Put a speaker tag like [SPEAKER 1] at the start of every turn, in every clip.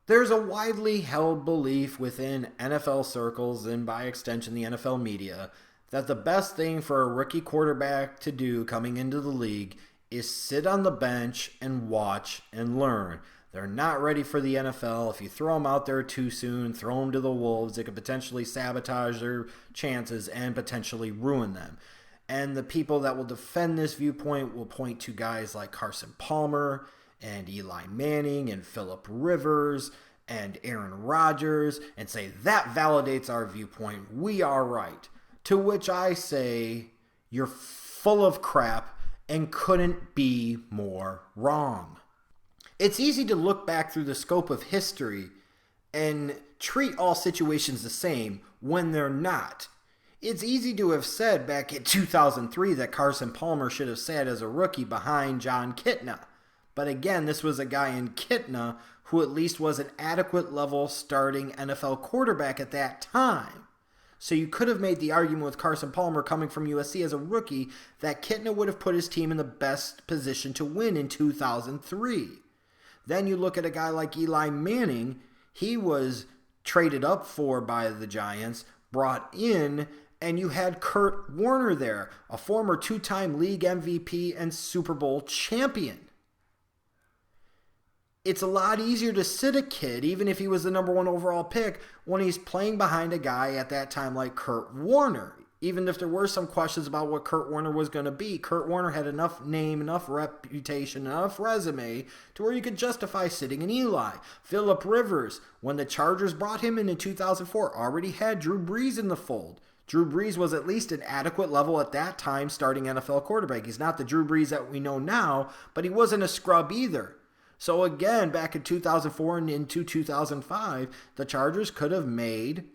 [SPEAKER 1] There's a widely held belief within NFL circles and by extension the NFL media that the best thing for a rookie quarterback to do coming into the league is sit on the bench and watch and learn. They're not ready for the NFL. If you throw them out there too soon, throw them to the wolves, it could potentially sabotage their chances and potentially ruin them. And the people that will defend this viewpoint will point to guys like Carson Palmer and Eli Manning and Phillip Rivers and Aaron Rodgers and say that validates our viewpoint. We are right. To which I say you're full of crap and couldn't be more wrong. It's easy to look back through the scope of history and treat all situations the same when they're not. It's easy to have said back in 2003 that Carson Palmer should have sat as a rookie behind John Kitna. But again, this was a guy in Kitna who at least was an adequate level starting NFL quarterback at that time. So you could have made the argument with Carson Palmer coming from USC as a rookie that Kitna would have put his team in the best position to win in 2003. Then you look at a guy like Eli Manning. He was traded up for by the Giants, brought in, and you had Kurt Warner there, a former two-time league MVP and Super Bowl champion. It's a lot easier to sit a kid, even if he was the number one overall pick, when he's playing behind a guy at that time like Kurt Warner. Even if there were some questions about what Kurt Warner was going to be, Kurt Warner had enough name, enough reputation, enough resume to where you could justify sitting an Eli. Phillip Rivers, when the Chargers brought him in 2004, already had Drew Brees in the fold. Drew Brees was at least an adequate level at that time starting NFL quarterback. He's not the Drew Brees that we know now, but he wasn't a scrub either. So again, back in 2004 and into 2005, the Chargers could have made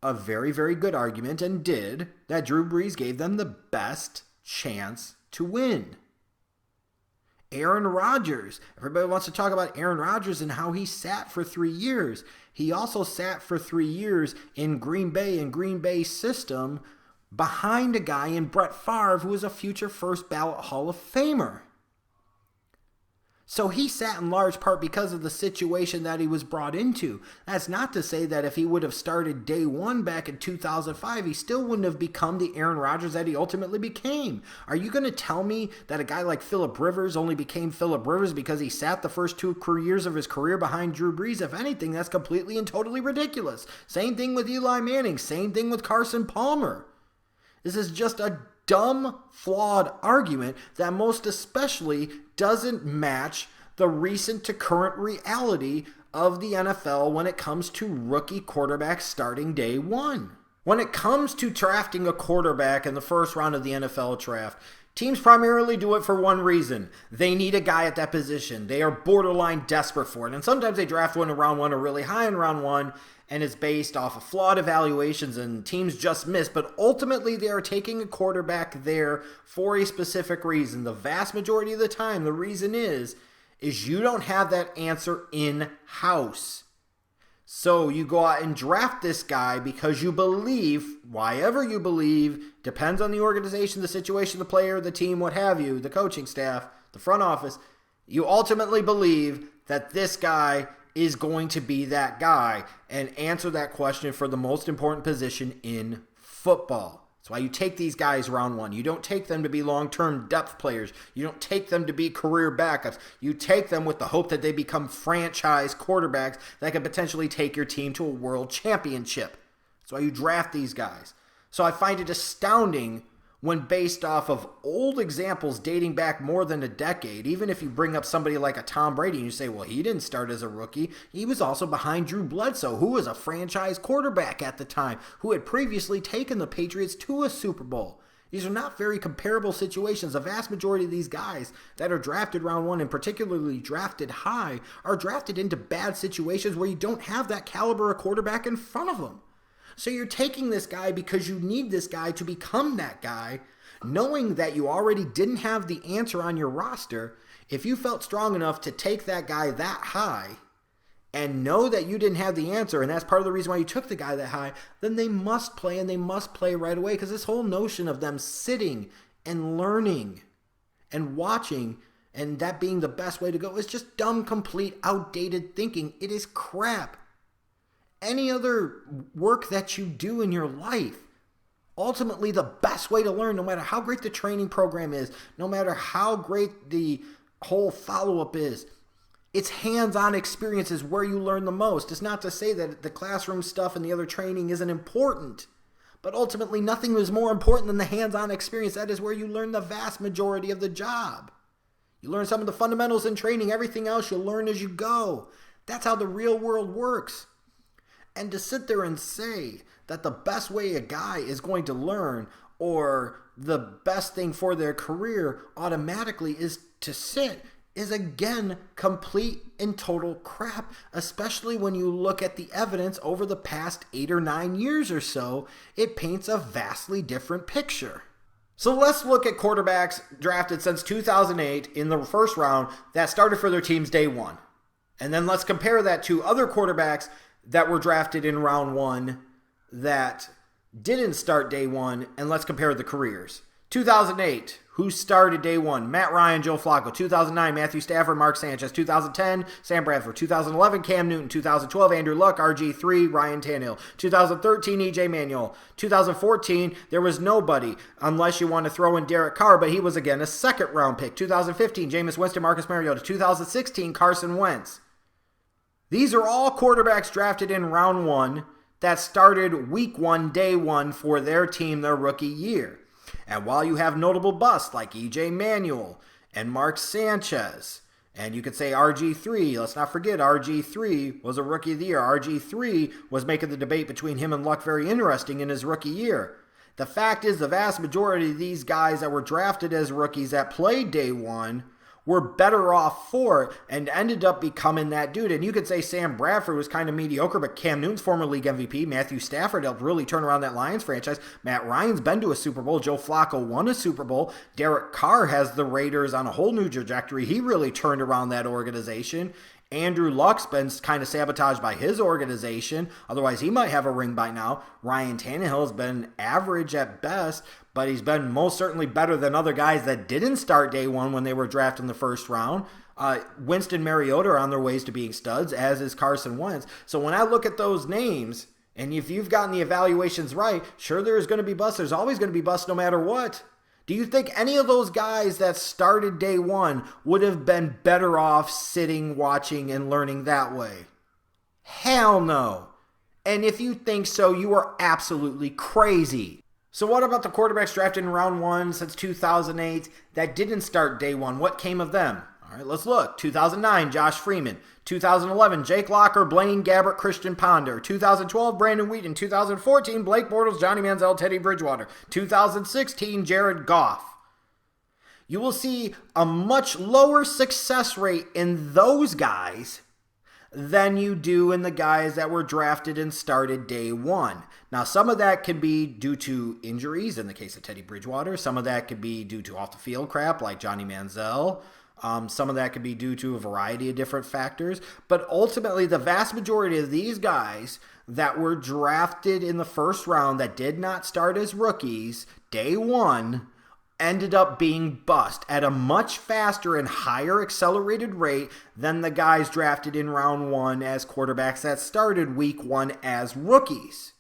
[SPEAKER 1] a very, very good argument and did that Drew Brees gave them the best chance to win. Aaron Rodgers. Everybody wants to talk about Aaron Rodgers and how he sat for 3 years. He also sat for 3 years in Green Bay and Green Bay's system behind a guy in Brett Favre who was a future first ballot Hall of Famer. So he sat in large part because of the situation that he was brought into. That's not to say that if he would have started day one back in 2005, he still wouldn't have become the Aaron Rodgers that he ultimately became. Are you going to tell me that a guy like Phillip Rivers only became Phillip Rivers because he sat the first 2 years of his career behind Drew Brees? If anything, that's completely and totally ridiculous. Same thing with Eli Manning. Same thing with Carson Palmer. This is just a dumb, flawed argument that most especially doesn't match the recent to current reality of the NFL when it comes to rookie quarterbacks starting day one. When it comes to drafting a quarterback in the first round of the NFL draft, teams primarily do it for one reason. They need a guy at that position. They are borderline desperate for it. And sometimes they draft one in round one or really high in round one, and it's based off of flawed evaluations and teams just miss. But ultimately, they are taking a quarterback there for a specific reason. The vast majority of the time, the reason is you don't have that answer in-house. So you go out and draft this guy because you believe, why ever you believe, depends on the organization, the situation, the player, the team, what have you, the coaching staff, the front office. You ultimately believe that this guy is going to be that guy and answer that question for the most important position in football. That's why you take these guys round one. You don't take them to be long-term depth players. You don't take them to be career backups. You take them with the hope that they become franchise quarterbacks that can potentially take your team to a world championship. That's why you draft these guys. So I find it astounding when based off of old examples dating back more than a decade, even if you bring up somebody like a Tom Brady and you say, well, he didn't start as a rookie. He was also behind Drew Bledsoe, who was a franchise quarterback at the time, who had previously taken the Patriots to a Super Bowl. These are not very comparable situations. The vast majority of these guys that are drafted round one and particularly drafted high are drafted into bad situations where you don't have that caliber of quarterback in front of them. So you're taking this guy because you need this guy to become that guy, knowing that you already didn't have the answer on your roster. If you felt strong enough to take that guy that high and know that you didn't have the answer, and that's part of the reason why you took the guy that high, then they must play, and they must play right away, because this whole notion of them sitting and learning and watching and that being the best way to go is just dumb, complete, outdated thinking. It is crap. Any other work that you do in your life, ultimately the best way to learn, no matter how great the training program is, no matter how great the whole follow-up is, it's hands-on experiences where you learn the most. It's not to say that the classroom stuff and the other training isn't important, but ultimately nothing is more important than the hands-on experience. That is where you learn the vast majority of the job. You learn some of the fundamentals in training. Everything else you'll learn as you go. That's how the real world works. And to sit there and say that the best way a guy is going to learn or the best thing for their career automatically is to sit is again complete and total crap, especially when you look at the evidence over the past 8 or 9 years or so. It paints a vastly different picture. So let's look at quarterbacks drafted since 2008 in the first round that started for their teams day one. And then let's compare that to other quarterbacks that were drafted in round one that didn't start day one, and let's compare the careers. 2008, who started day one? Matt Ryan, Joe Flacco. 2009, Matthew Stafford, Mark Sanchez. 2010, Sam Bradford. 2011, Cam Newton. 2012, Andrew Luck, RG3, Ryan Tannehill. 2013, EJ Manuel. 2014, there was nobody, unless you want to throw in Derek Carr, but he was again a second-round pick. 2015, Jameis Winston, Marcus Mariota. 2016, Carson Wentz. These are all quarterbacks drafted in round one that started week one, day one for their team their rookie year. And while you have notable busts like EJ Manuel and Mark Sanchez, and you could say RG3, let's not forget RG3 was a rookie of the year. RG3 was making the debate between him and Luck very interesting in his rookie year. The fact is the vast majority of these guys that were drafted as rookies that played day one were better off for it and ended up becoming that dude. And you could say Sam Bradford was kind of mediocre, but Cam Newton's former league MVP. Matthew Stafford helped really turn around that Lions franchise. Matt Ryan's been to a Super Bowl. Joe Flacco won a Super Bowl. Derek Carr has the Raiders on a whole new trajectory. He really turned around that organization. Andrew Luck's been kind of sabotaged by his organization. Otherwise, he might have a ring by now. Ryan Tannehill's been average at best, but he's been most certainly better than other guys that didn't start day one when they were drafted in the first round. Winston Mariota are on their ways to being studs, as is Carson Wentz. So when I look at those names, and if you've gotten the evaluations right, sure there's going to be busts. There's always going to be busts no matter what. Do you think any of those guys that started day one would have been better off sitting, watching, and learning that way? Hell no. And if you think so, you are absolutely crazy. So what about the quarterbacks drafted in round one since 2008 that didn't start day one? What came of them? All right, let's look. 2009, Josh Freeman. 2011, Jake Locker, Blaine Gabbert, Christian Ponder. 2012, Brandon Wheaton. 2014, Blake Bortles, Johnny Manziel, Teddy Bridgewater. 2016, Jared Goff. You will see a much lower success rate in those guys than you do in the guys that were drafted and started day one. Now, some of that could be due to injuries in the case of Teddy Bridgewater. Some of that could be due to off-the-field crap like Johnny Manziel. Some of that could be due to a variety of different factors. But ultimately, the vast majority of these guys that were drafted in the first round that did not start as rookies day one ended up being bust at a much faster and higher accelerated rate than the guys drafted in round one as quarterbacks that started week one as rookies.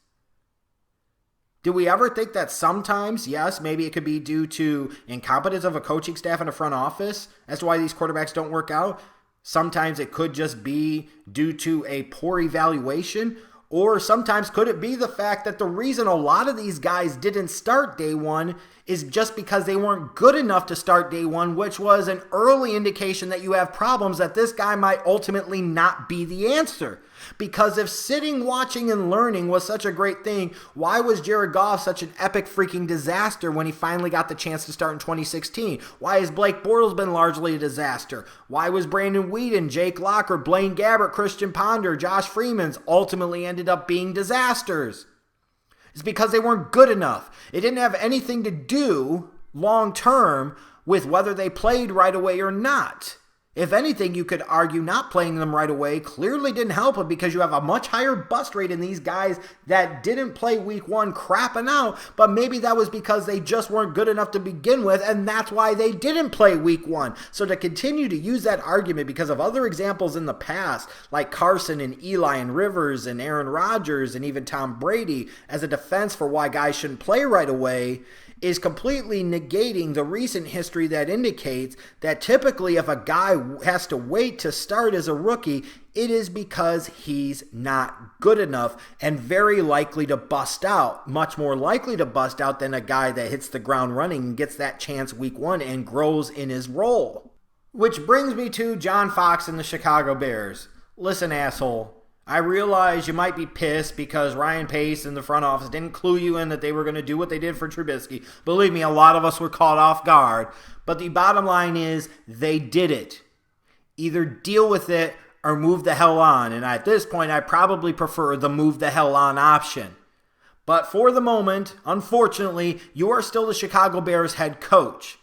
[SPEAKER 1] Do we ever think that sometimes, yes, maybe it could be due to incompetence of a coaching staff and a front office as to why these quarterbacks don't work out? Sometimes it could just be due to a poor evaluation. Or sometimes could it be the fact that the reason a lot of these guys didn't start day one is just because they weren't good enough to start day one, which was an early indication that you have problems, that this guy might ultimately not be the answer. Because if sitting, watching, and learning was such a great thing, why was Jared Goff such an epic freaking disaster when he finally got the chance to start in 2016? Why has Blake Bortles been largely a disaster? Why was Brandon Wheaton, Jake Locker, Blaine Gabbert, Christian Ponder, Josh Freeman's ultimately ended up being disasters? It's because they weren't good enough. It didn't have anything to do long term with whether they played right away or not. If anything, you could argue not playing them right away clearly didn't help him because you have a much higher bust rate in these guys that didn't play week one crapping out, but maybe that was because they just weren't good enough to begin with, and that's why they didn't play week one. So to continue to use that argument because of other examples in the past, like Carson and Eli and Rivers and Aaron Rodgers and even Tom Brady as a defense for why guys shouldn't play right away, is completely negating the recent history that indicates that typically if a guy has to wait to start as a rookie, it is because he's not good enough and very likely to bust out. Much more likely to bust out than a guy that hits the ground running and gets that chance week one and grows in his role. Which brings me to John Fox and the Chicago Bears. Listen, asshole. I realize you might be pissed because Ryan Pace and the front office didn't clue you in that they were going to do what they did for Trubisky. Believe me, a lot of us were caught off guard. But the bottom line is they did it. Either deal with it or move the hell on. And at this point, I probably prefer the move the hell on option. But for the moment, unfortunately, you are still the Chicago Bears head coach.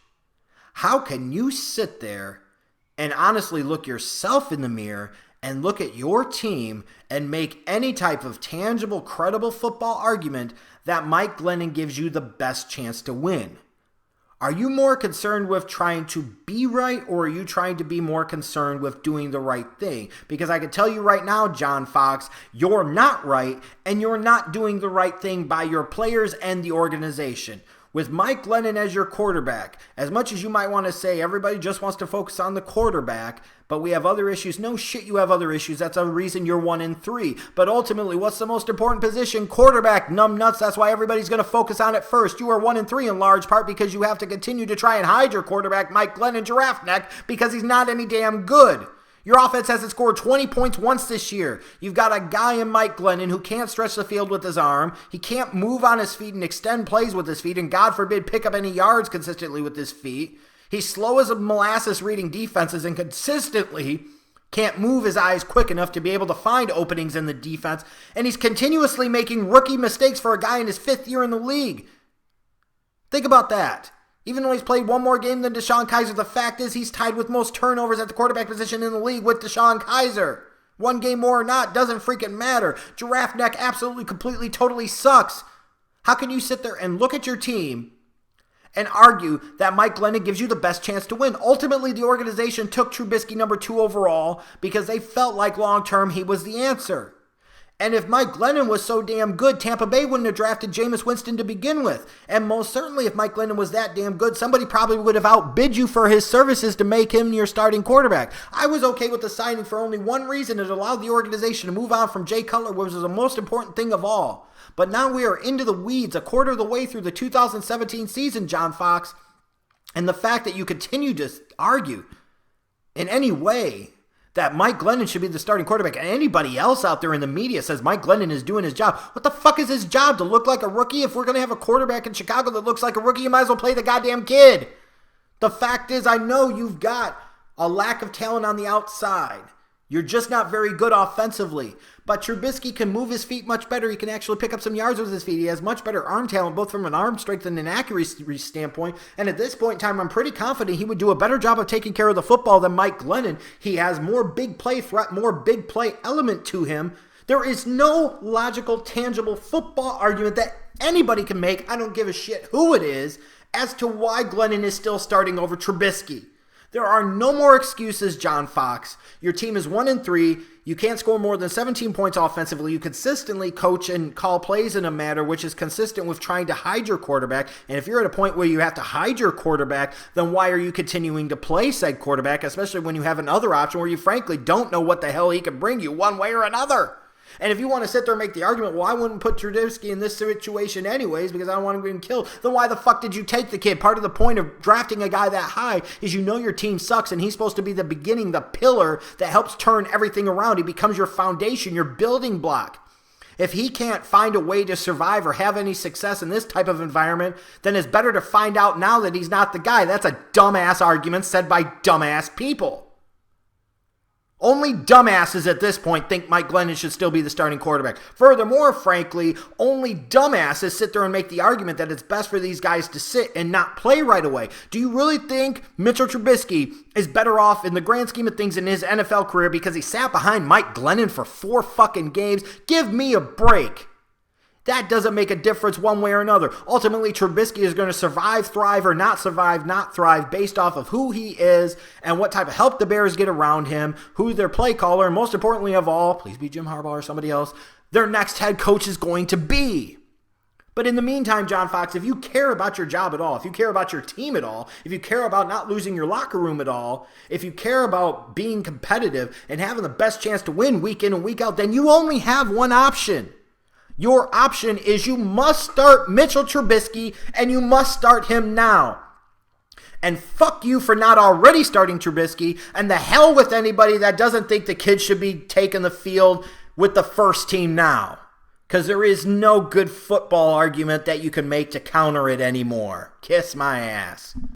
[SPEAKER 1] How can you sit there and honestly look yourself in the mirror and look at your team and make any type of tangible, credible football argument that Mike Glennon gives you the best chance to win? Are you more concerned with trying to be right, or are you trying to be more concerned with doing the right thing? Because I can tell you right now, John Fox, you're not right, and you're not doing the right thing by your players and the organization. With Mike Glennon as your quarterback, as much as you might want to say everybody just wants to focus on the quarterback, but we have other issues. No shit, you have other issues. That's a reason you're 1-3. But ultimately, what's the most important position? Quarterback, numbnuts. That's why everybody's going to focus on it first. You are 1-3 in large part because you have to continue to try and hide your quarterback, Mike Glennon, giraffe neck, because he's not any damn good. Your offense hasn't scored 20 points once this year. You've got a guy in Mike Glennon who can't stretch the field with his arm. He can't move on his feet and extend plays with his feet, and God forbid pick up any yards consistently with his feet. He's slow as a molasses reading defenses and consistently can't move his eyes quick enough to be able to find openings in the defense. And he's continuously making rookie mistakes for a guy in his 5th year in the league. Think about that. Even though he's played one more game than DeShone Kizer, the fact is he's tied with most turnovers at the quarterback position in the league with DeShone Kizer. One game more or not, doesn't freaking matter. Giraffe neck absolutely, completely, totally sucks. How can you sit there and look at your team and argue that Mike Glennon gives you the best chance to win? Ultimately, the organization took Trubisky number 2 overall because they felt like long-term he was the answer. And if Mike Glennon was so damn good, Tampa Bay wouldn't have drafted Jameis Winston to begin with. And most certainly, if Mike Glennon was that damn good, somebody probably would have outbid you for his services to make him your starting quarterback. I was okay with the signing for only one reason. It allowed the organization to move on from Jay Cutler, which was the most important thing of all. But now we are into the weeds, a quarter of the way through the 2017 season, John Fox. And the fact that you continue to argue in any way that Mike Glennon should be the starting quarterback, and anybody else out there in the media says Mike Glennon is doing his job. What the fuck is his job? To look like a rookie? If we're going to have a quarterback in Chicago that looks like a rookie, you might as well play the goddamn kid. The fact is, I know you've got a lack of talent on the outside. You're just not very good offensively. But Trubisky can move his feet much better. He can actually pick up some yards with his feet. He has much better arm talent, both from an arm strength and an accuracy standpoint. And at this point in time, I'm pretty confident he would do a better job of taking care of the football than Mike Glennon. He has more big play threat, more big play element to him. There is no logical, tangible football argument that anybody can make, I don't give a shit who it is, as to why Glennon is still starting over Trubisky. There are no more excuses, John Fox. Your team is 1-3. You can't score more than 17 points offensively. You consistently coach and call plays in a manner which is consistent with trying to hide your quarterback. And if you're at a point where you have to hide your quarterback, then why are you continuing to play said quarterback, especially when you have another option where you frankly don't know what the hell he can bring you one way or another? And if you want to sit there and make the argument, well, I wouldn't put Trubisky in this situation anyways because I don't want him getting killed, then why the fuck did you take the kid? Part of the point of drafting a guy that high is you know your team sucks and he's supposed to be the beginning, the pillar that helps turn everything around. He becomes your foundation, your building block. If he can't find a way to survive or have any success in this type of environment, then it's better to find out now that he's not the guy. That's a dumbass argument said by dumbass people. Only dumbasses at this point think Mike Glennon should still be the starting quarterback. Furthermore, frankly, only dumbasses sit there and make the argument that it's best for these guys to sit and not play right away. Do you really think Mitchell Trubisky is better off in the grand scheme of things in his NFL career because he sat behind Mike Glennon for 4 fucking games? Give me a break. That doesn't make a difference one way or another. Ultimately, Trubisky is going to survive, thrive, or not survive, not thrive based off of who he is and what type of help the Bears get around him, who their play caller, and most importantly of all, please be Jim Harbaugh or somebody else, their next head coach is going to be. But in the meantime, John Fox, if you care about your job at all, if you care about your team at all, if you care about not losing your locker room at all, if you care about being competitive and having the best chance to win week in and week out, then you only have one option. Your option is you must start Mitchell Trubisky, and you must start him now. And fuck you for not already starting Trubisky, and the hell with anybody that doesn't think the kid should be taking the field with the first team now. Because there is no good football argument that you can make to counter it anymore. Kiss my ass.